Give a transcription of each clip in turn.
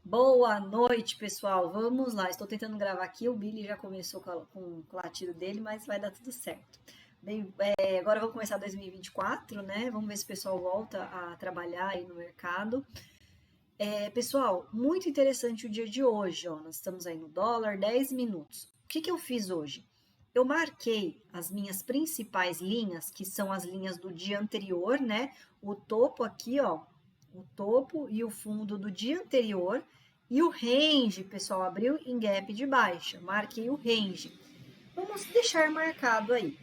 Boa noite, pessoal. Vamos lá. Estou tentando gravar aqui. O Billy já começou com o latido dele, mas vai dar tudo certo. Bem, agora vamos começar 2024, né? Vamos ver se o pessoal volta a trabalhar aí no mercado. Pessoal, muito interessante o dia de hoje, ó. Nós estamos aí no dólar, 10 minutos. O que eu fiz hoje? Eu marquei as minhas principais linhas, que são as linhas do dia anterior, né? O topo aqui, ó, o topo e o fundo do dia anterior. E o range, pessoal, abriu em gap de baixa. Marquei o range. Vamos deixar marcado aí.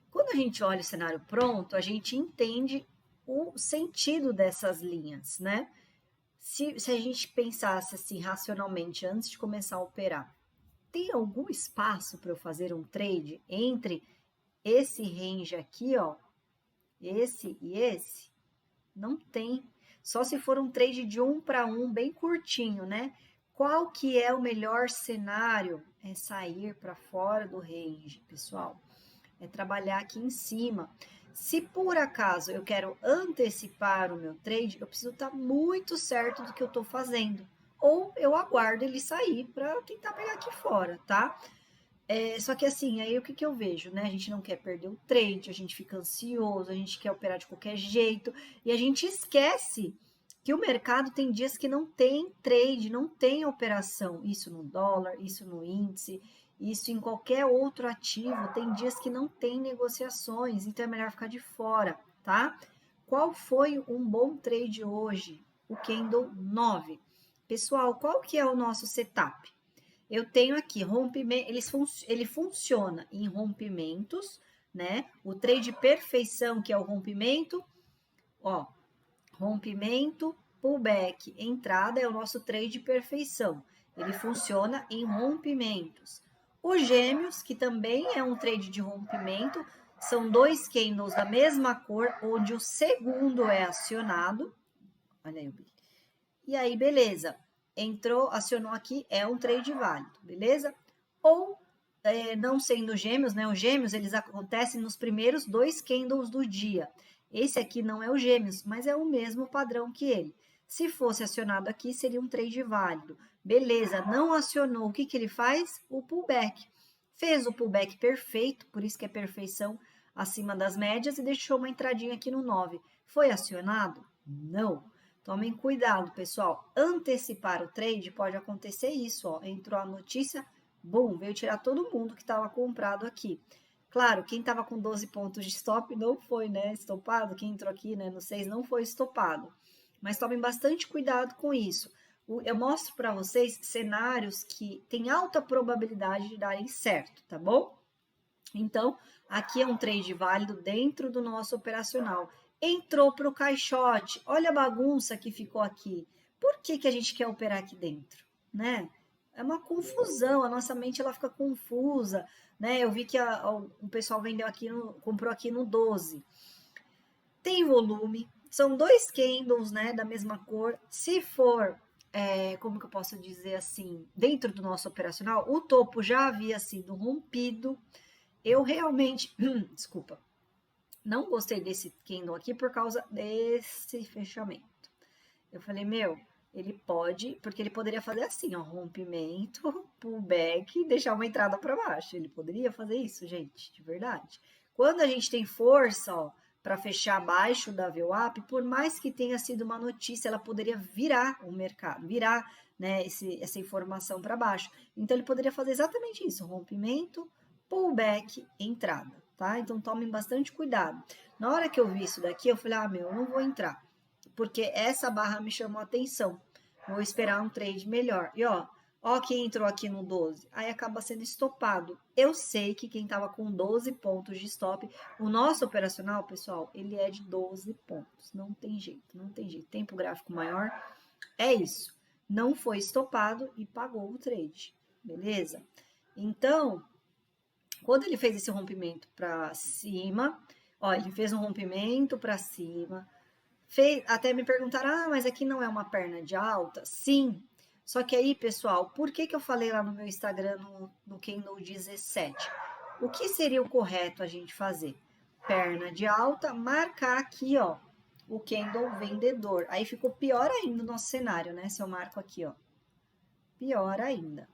Quando a gente olha o cenário pronto, a gente entende o sentido dessas linhas, né? Se a gente pensasse assim racionalmente antes de começar a operar, tem algum espaço para eu fazer um trade entre esse range aqui, ó, esse e esse? Não tem. Só se for um trade de 1 para 1, bem curtinho, né? Qual que é o melhor cenário? É sair para fora do range, pessoal. É trabalhar aqui em cima. Se por acaso eu quero antecipar o meu trade, eu preciso estar muito certo do que eu estou fazendo. Ou eu aguardo ele sair para tentar pegar aqui fora, tá? Só que assim, aí o que eu vejo, né? A gente não quer perder o trade, a gente fica ansioso, a gente quer operar de qualquer jeito, e a gente esquece que o mercado tem dias que não tem trade, não tem operação. Isso no dólar, isso no índice, isso em qualquer outro ativo, tem dias que não tem negociações, então é melhor ficar de fora, tá? Qual foi um bom trade hoje? O Candle 9. Pessoal, qual que é o nosso setup? Eu tenho aqui rompimento, ele funciona em rompimentos, né? O trade perfeição, que é o rompimento, ó, rompimento, pullback, entrada é o nosso trade perfeição. Ele funciona em rompimentos. O gêmeos, que também é um trade de rompimento, são dois candles da mesma cor, onde o segundo é acionado. Olha aí o Billy. E aí, beleza. Entrou, acionou aqui, é um trade válido, beleza? Ou, não sendo gêmeos, né? Os gêmeos, eles acontecem nos primeiros dois candles do dia. Esse aqui não é o gêmeos, mas é o mesmo padrão que ele. Se fosse acionado aqui, seria um trade válido. Beleza, não acionou, o que ele faz? O pullback. Fez o pullback perfeito, por isso que é perfeição acima das médias, e deixou uma entradinha aqui no 9. Foi acionado? Não. Tomem cuidado, pessoal. Antecipar o trade pode acontecer isso, ó. Entrou a notícia, bum, veio tirar todo mundo que estava comprado aqui. Claro, quem estava com 12 pontos de stop não foi, né, estopado. Quem entrou aqui, né, no 6 não foi estopado. Mas tomem bastante cuidado com isso. Eu mostro para vocês cenários que têm alta probabilidade de darem certo, tá bom? Então, aqui é um trade válido dentro do nosso operacional. Entrou para o caixote, olha a bagunça que ficou aqui. Por que a gente quer operar aqui dentro, né? É uma confusão, a nossa mente ela fica confusa, né? Eu vi que o pessoal vendeu aqui, comprou aqui no 12. Tem volume, são dois candles, né, da mesma cor. Se for, como que eu posso dizer assim, dentro do nosso operacional, o topo já havia sido rompido. Eu realmente, desculpa, não gostei desse candle aqui por causa desse fechamento. Eu falei, meu, ele pode, porque ele poderia fazer assim, ó, rompimento, pullback, deixar uma entrada para baixo. Ele poderia fazer isso, gente, de verdade. Quando a gente tem força, ó, para fechar abaixo da VWAP, por mais que tenha sido uma notícia, ela poderia virar o mercado, virar, né, essa informação para baixo. Então ele poderia fazer exatamente isso, rompimento, pullback, entrada, tá? Então tomem bastante cuidado. Na hora que eu vi isso daqui, eu falei, ah, meu, eu não vou entrar, porque essa barra me chamou a atenção. Vou esperar um trade melhor. E ó quem entrou aqui no 12. Aí acaba sendo estopado. Eu sei que quem estava com 12 pontos de stop, o nosso operacional, pessoal, ele é de 12 pontos. Não tem jeito, não tem jeito. Tempo gráfico maior, é isso. Não foi estopado e pagou o trade, beleza? Então, quando ele fez esse rompimento para cima, ó, ele fez um rompimento para cima, até me perguntaram, ah, mas aqui não é uma perna de alta? Sim, só que aí, pessoal, por que eu falei lá no meu Instagram, no Candle 17? O que seria o correto a gente fazer? Perna de alta, marcar aqui, ó, o candle vendedor. Aí ficou pior ainda o nosso cenário, né? Se eu marco aqui, ó. Pior ainda.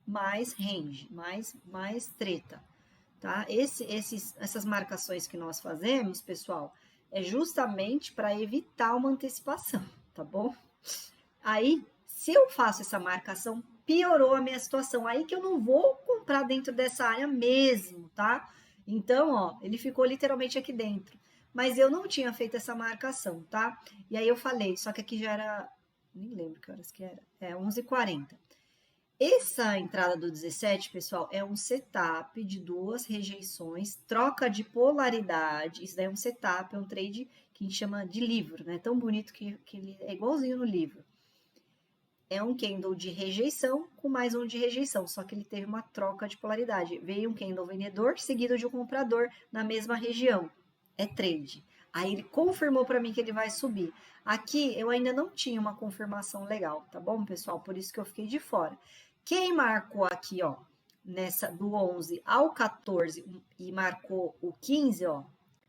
Mais range, mais treta, tá? Essas marcações que nós fazemos, pessoal, é justamente para evitar uma antecipação, tá bom? Aí, se eu faço essa marcação, piorou a minha situação. Aí que eu não vou comprar dentro dessa área mesmo, tá? Então, ó, ele ficou literalmente aqui dentro. Mas eu não tinha feito essa marcação, tá? E aí eu falei, só que aqui já era, nem lembro que horas que era, 11h40. Essa entrada do 17, pessoal, é um setup de duas rejeições, troca de polaridade. Isso daí é um setup, é um trade que a gente chama de livro, né? Tão bonito que ele é igualzinho no livro. É um candle de rejeição com mais um de rejeição, só que ele teve uma troca de polaridade. Veio um candle vendedor seguido de um comprador na mesma região. É trade. Aí ele confirmou para mim que ele vai subir. Aqui eu ainda não tinha uma confirmação legal, tá bom, pessoal? Por isso que eu fiquei de fora. Quem marcou aqui, ó, nessa do 11 ao 14 e marcou o 15, ó,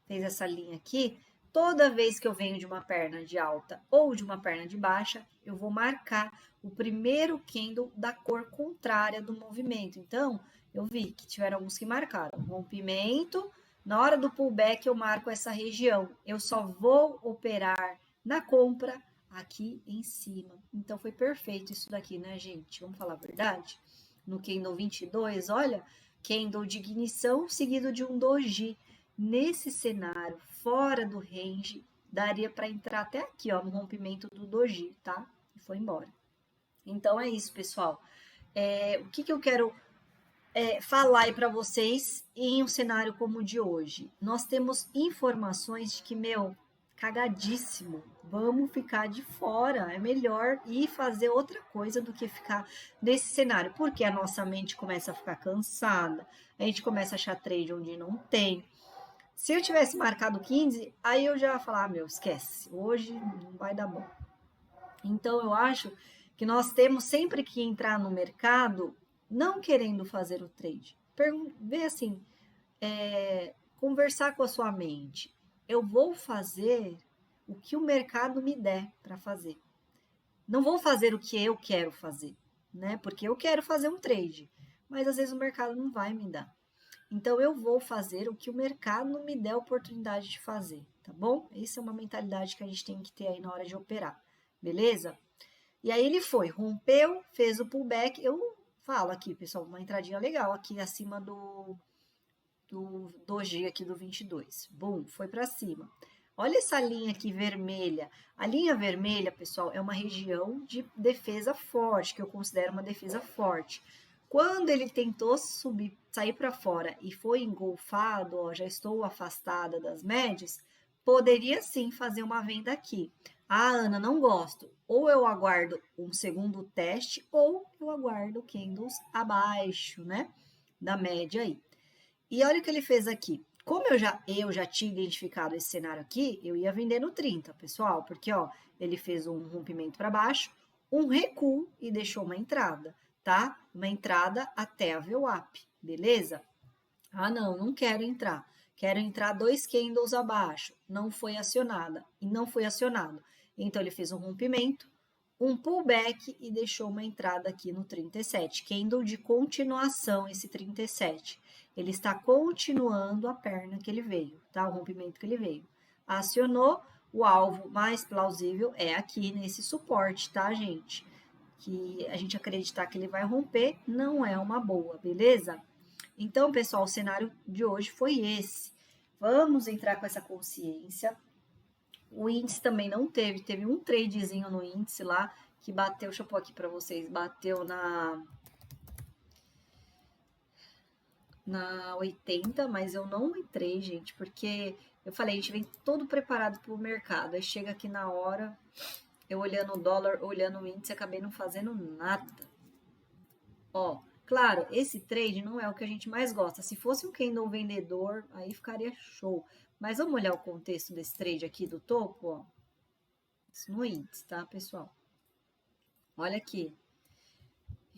fez essa linha aqui, toda vez que eu venho de uma perna de alta ou de uma perna de baixa, eu vou marcar o primeiro candle da cor contrária do movimento. Então, eu vi que tiveram alguns que marcaram rompimento. Na hora do pullback, eu marco essa região. Eu só vou operar na compra aqui em cima. Então, foi perfeito isso daqui, né, gente? Vamos falar a verdade? No candle 22, olha, candle de ignição seguido de um doji. Nesse cenário, fora do range, daria para entrar até aqui, ó, no rompimento do doji, tá? E foi embora. Então, é isso, pessoal. O que eu quero falar aí para vocês em um cenário como o de hoje? Nós temos informações de que, cagadíssimo, vamos ficar de fora. É melhor ir fazer outra coisa do que ficar nesse cenário, porque a nossa mente começa a ficar cansada, a gente começa a achar trade onde não tem. Se eu tivesse marcado 15, aí eu já ia falar, esquece, hoje não vai dar bom. Então, eu acho que nós temos sempre que entrar no mercado não querendo fazer o trade. Ver assim, conversar com a sua mente. Eu vou fazer o que o mercado me der para fazer. Não vou fazer o que eu quero fazer, né? Porque eu quero fazer um trade, mas às vezes o mercado não vai me dar. Então, eu vou fazer o que o mercado me der a oportunidade de fazer, tá bom? Essa é uma mentalidade que a gente tem que ter aí na hora de operar, beleza? E aí ele foi, rompeu, fez o pullback. Eu falo aqui, pessoal, uma entradinha legal aqui acima do doji aqui do 22. Bum, foi para cima. Olha essa linha aqui vermelha. A linha vermelha, pessoal, é uma região de defesa forte, que eu considero uma defesa forte. Quando ele tentou subir, sair para fora e foi engolfado, ó, já estou afastada das médias, poderia sim fazer uma venda aqui. Ah, Ana, não gosto. Ou eu aguardo um segundo teste, ou eu aguardo candles abaixo, né, da média aí. E olha o que ele fez aqui. Como eu já tinha identificado esse cenário aqui, eu ia vender no 30, pessoal, porque ó, ele fez um rompimento para baixo, um recuo e deixou uma entrada, tá? Uma entrada até a VWAP, beleza? Ah, não quero entrar. Quero entrar 2 candles abaixo. Não foi acionada. E não foi acionado. Então, ele fez um rompimento, um pullback e deixou uma entrada aqui no 37. Candle de continuação, esse 37. Ele está continuando a perna que ele veio, tá? O rompimento que ele veio. Acionou, o alvo mais plausível é aqui nesse suporte, tá, gente? Que a gente acreditar que ele vai romper não é uma boa, beleza? Então, pessoal, o cenário de hoje foi esse. Vamos entrar com essa consciência. O índice também não teve um tradezinho no índice lá que bateu, deixa eu pôr aqui para vocês, bateu na 80, mas eu não entrei, gente, porque eu falei, a gente vem todo preparado para o mercado, aí chega aqui na hora, eu olhando o dólar, olhando o índice, acabei não fazendo nada. Ó, claro, esse trade não é o que a gente mais gosta. Se fosse um candle vendedor, aí ficaria show. Mas vamos olhar o contexto desse trade aqui do topo, ó. Isso no índice, tá, pessoal? Olha aqui.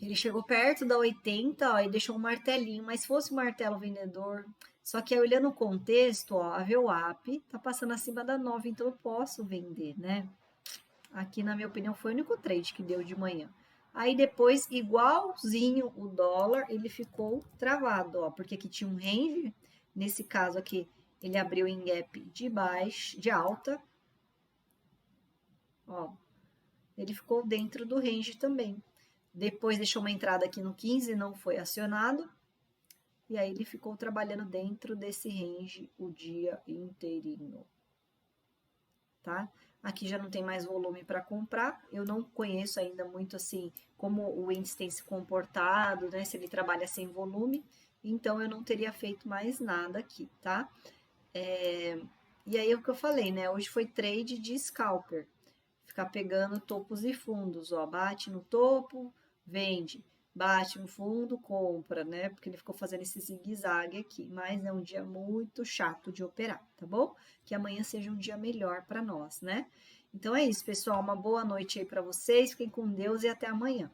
Ele chegou perto da 80, ó, e deixou um martelinho, mas se fosse o martelo vendedor, só que aí, olhando o contexto, ó, a VWAP tá passando acima da 9, então eu posso vender, né? Aqui, na minha opinião, foi o único trade que deu de manhã. Aí depois, igualzinho o dólar, ele ficou travado, ó, porque aqui tinha um range. Nesse caso aqui, ele abriu em gap de baixa, de alta, ó. Ele ficou dentro do range também. Depois deixou uma entrada aqui no 15, não foi acionado. E aí ele ficou trabalhando dentro desse range o dia inteirinho, tá? Aqui já não tem mais volume para comprar. Eu não conheço ainda muito assim como o índice tem se comportado, né? Se ele trabalha sem volume. Então eu não teria feito mais nada aqui, tá? E aí é o que eu falei, né? Hoje foi trade de scalper. Ficar pegando topos e fundos, ó. Bate no topo, vende. Bate no fundo, compra, né? Porque ele ficou fazendo esse zigue-zague aqui. Mas é um dia muito chato de operar, tá bom? Que amanhã seja um dia melhor para nós, né? Então é isso, pessoal. Uma boa noite aí para vocês. Fiquem com Deus e até amanhã.